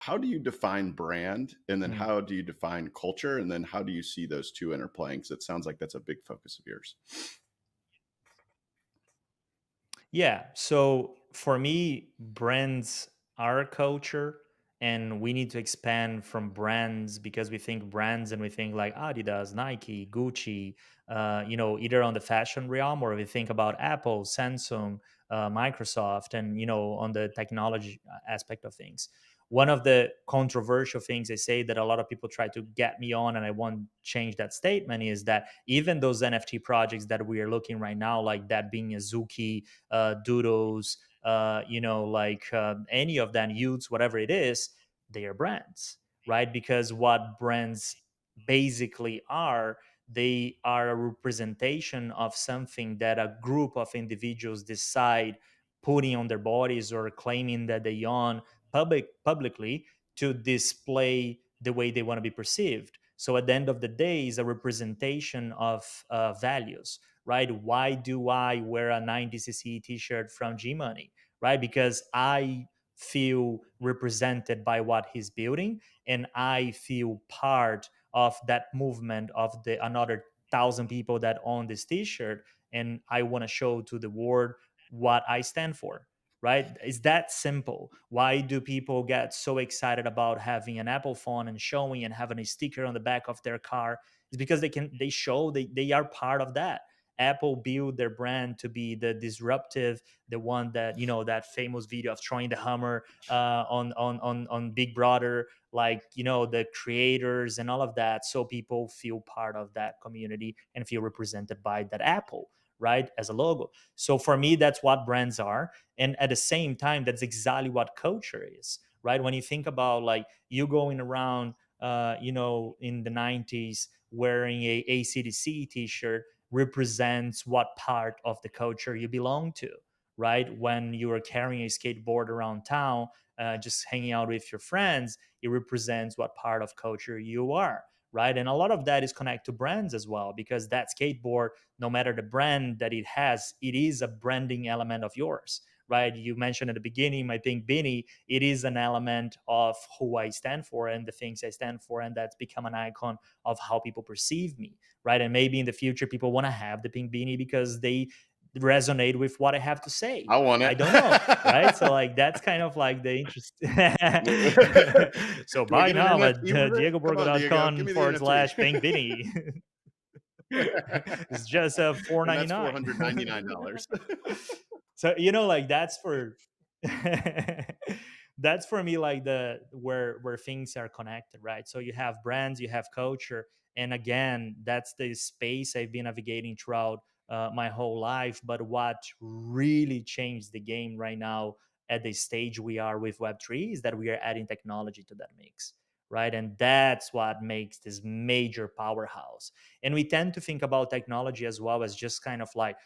how do you define brand, and then Mm. how do you define culture, and then how do you see those two interplaying? Because it sounds like that's a big focus of yours. Yeah. So for me, brands are culture, and we need to expand from brands because we think brands and we think like Adidas, Nike, Gucci, either on the fashion realm or we think about Apple, Samsung, Microsoft, and on the technology aspect of things. One of the controversial things I say that a lot of people try to get me on, and I won't change that statement, is that even those NFT projects that we are looking right now, like that being Azuki, Doodles, any of them, Utes, whatever it is, they are brands, right? Because what brands basically are, they are a representation of something that a group of individuals decide putting on their bodies or claiming that they own publicly to display the way they want to be perceived. So at the end of the day, is a representation of values, right? Why do I wear a 90cc t-shirt from G Money, right? Because I feel represented by what he's building, and I feel part of that movement of the another thousand people that own this t-shirt, and I want to show to the world what I stand for. Right? It's that simple. Why do people get so excited about having an Apple phone and showing and having a sticker on the back of their car? It's because they show they are part of that. Apple built their brand to be the disruptive, the one that that famous video of throwing the hammer on Big Brother, like the creators and all of that, so people feel part of that community and feel represented by that Apple, right, as a logo. So for me, that's what brands are, and at the same time, that's exactly what culture is, right? When you think about like you going around, in the 90s wearing a ACDC t-shirt represents what part of the culture you belong to, right? When you are carrying a skateboard around town, just hanging out with your friends, it represents what part of culture you are, right? And a lot of that is connected to brands as well, because that skateboard, no matter the brand that it has, it is a branding element of yours, right? You mentioned at the beginning, my pink beanie, it is an element of who I stand for and the things I stand for, and that's become an icon of how people perceive me, right? And maybe in the future, people want to have the pink beanie because they resonate with what I have to say. I want I it. don't know, right? So like that's kind of like the interest. So Do I buy get an now at NFT with it? Come on, Diego, give diegoborgo.com me the forward NFT. slash pink beanie. It's just four And ninety that's nine. $499. So like that's for that's for me, like the where things are connected, right? So you have brands, you have culture, and again, that's the space I've been navigating throughout my whole life. But what really changed the game right now at the stage we are with Web3 is that we are adding technology to that mix, right? And that's what makes this major powerhouse. And we tend to think about technology as well as just kind of like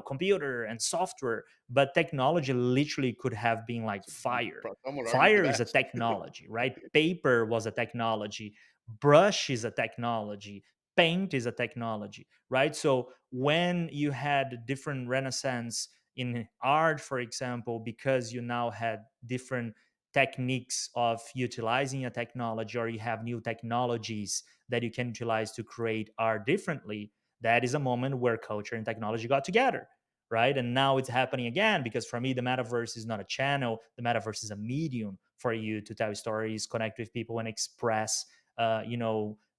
computer and software, but technology literally could have been like fire. Some would argue the Fire is a best. technology, right? Paper was a technology, brush is a technology, paint is a technology, right? So when you had different renaissance in art, for example, because you now had different techniques of utilizing a technology, or you have new technologies that you can utilize to create art differently, that is a moment where culture and technology got together, right? And now it's happening again, because for me, the metaverse is not a channel. The metaverse is a medium for you to tell stories, connect with people, and express,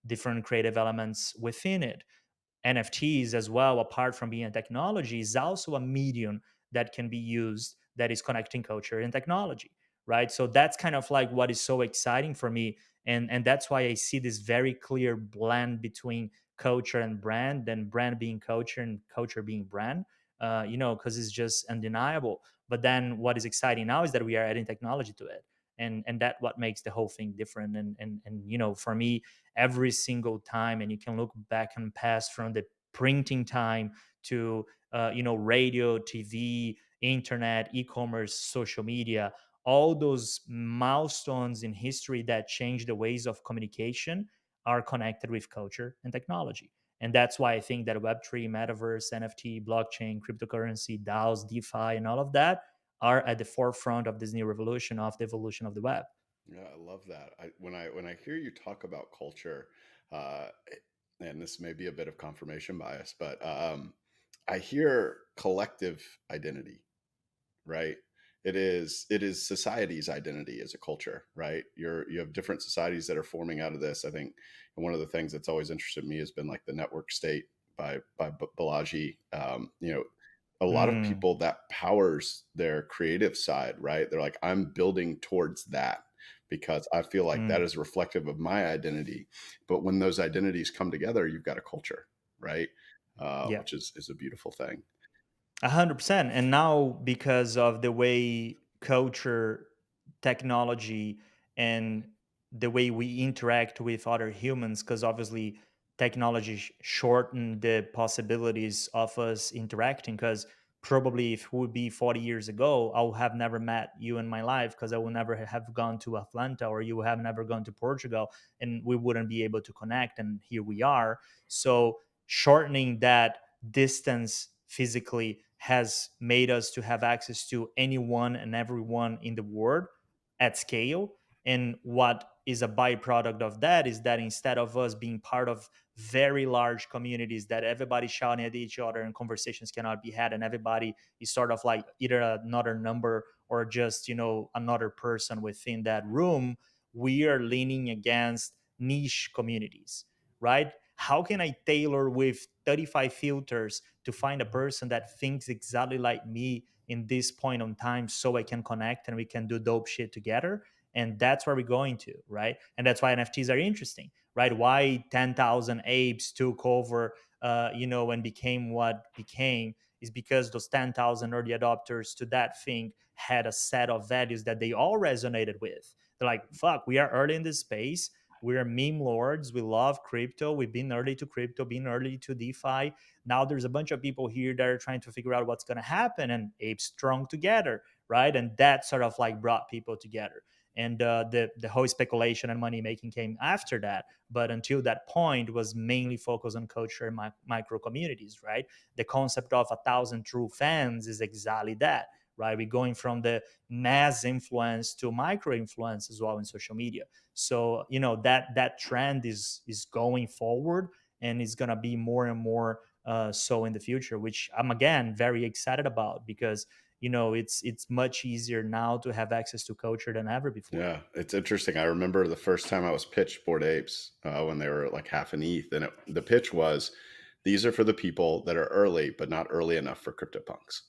different creative elements within it. NFTs as well, apart from being a technology, is also a medium that can be used that is connecting culture and technology, right? So that's kind of like what is so exciting for me, and that's why I see this very clear blend between culture and brand being culture and culture being brand. Because it's just undeniable. But then what is exciting now is that we are adding technology to it, and that what makes the whole thing different. And for me, every single time, and you can look back and past from the printing time to radio, TV, internet, e-commerce, social media, all those milestones in history that change the ways of communication are connected with culture and technology. And that's why I think that Web3, metaverse, NFT, blockchain, cryptocurrency, DAOs, DeFi, and all of that are at the forefront of this new revolution of the evolution of the web. Yeah, I love that. When I hear you talk about culture, uh, and this may be a bit of confirmation bias, but I hear collective identity, right? It is society's identity as a culture, right? You have different societies that are forming out of this. I think, and one of the things that's always interested me has been like the network state by Balaji. A lot of Mm, people that powers their creative side, right? They're like, I'm building towards that because I feel like that mm, is reflective of my identity. But when those identities come together, you've got a culture, right? yeah. Which is a beautiful thing. 100%. And now, because of the way culture, technology, and the way we interact with other humans, because obviously technology shortened the possibilities of us interacting. Because probably if it would be 40 years ago, I would have never met you in my life because I would never have gone to Atlanta, or you would have never gone to Portugal, and we wouldn't be able to connect. And here we are. So shortening that distance physically has made us to have access to anyone and everyone in the world at scale. And what is a byproduct of that is that instead of us being part of very large communities that everybody shouting at each other and conversations cannot be had, and everybody is sort of like either another number or just, another person within that room, we are leaning against niche communities, right? How can I tailor with 35 filters to find a person that thinks exactly like me in this point on time so I can connect and we can do dope shit together? And that's where we're going to, right? And that's why NFTs are interesting, right? Why 10,000 apes took over, and became what became is because those 10,000 early adopters to that thing had a set of values that they all resonated with. They're like, fuck, we are early in this space. We're meme lords. We love crypto. We've been early to crypto, been early to DeFi. Now there's a bunch of people here that are trying to figure out what's going to happen, and apes strung together, right? And that sort of like brought people together. And the whole speculation and money making came after that. But until that point, was mainly focused on culture and micro communities, right? The concept of 1,000 true fans is exactly that, right? We're going from the mass influence to micro influence as well in social media. So that trend is going forward, and it's gonna be more and more so in the future, which I'm again very excited about because it's much easier now to have access to culture than ever before. Yeah, it's interesting. I remember the first time I was pitched Bored Apes when they were like half an ETH, and the pitch was, "These are for the people that are early, but not early enough for CryptoPunks."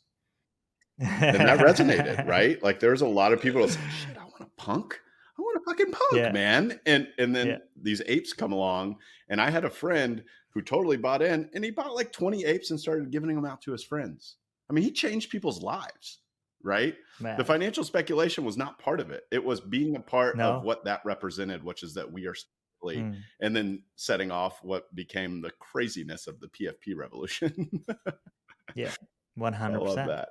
And that resonated, right? Like there's a lot of people that's like, "Shit, I want a punk. I want a fucking punk, Yeah, man." And yeah, then these apes come along, and I had a friend who totally bought in, and he bought like 20 apes and started giving them out to his friends. I mean, he changed people's lives, right? The man. financial speculation was not part of it. It was being a part of No. what that represented, which is that we are slowly, Mm, and then setting off what became the craziness of the PFP revolution. yeah, I love 100%. that.